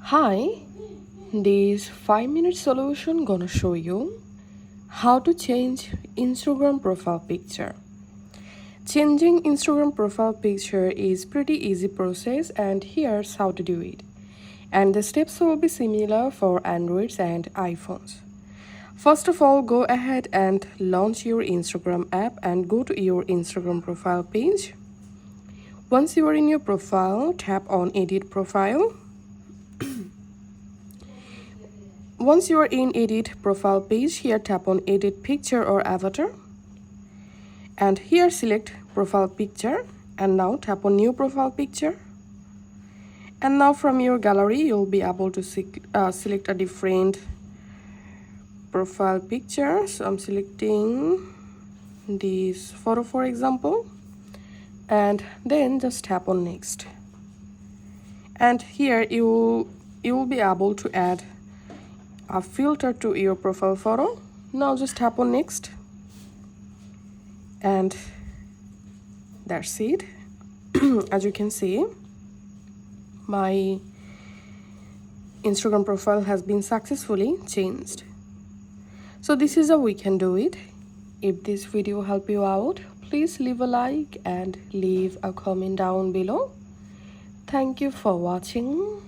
Hi, this 5-minute solution gonna show you how to change Instagram profile picture. Changing Instagram profile picture is pretty easy process and here's how to do it. And the steps will be similar for Androids and iPhones. First of all, go ahead and launch your Instagram app and go to your Instagram profile page. Once you are in your profile, tap on Edit Profile. Once you are in Edit Profile page, here tap on Edit Picture or Avatar. And here select Profile Picture. And now tap on New Profile Picture. And now from your gallery, you'll be able to select a different profile picture. So I'm selecting this photo, for example. And then just tap on Next. And here you will be able to add a filter to your profile photo. Now just tap on Next. And that's it. As you can see, my Instagram profile has been successfully changed. So this is how we can do it. If this video helped you out, please leave a like and leave a comment down below. Thank you for watching.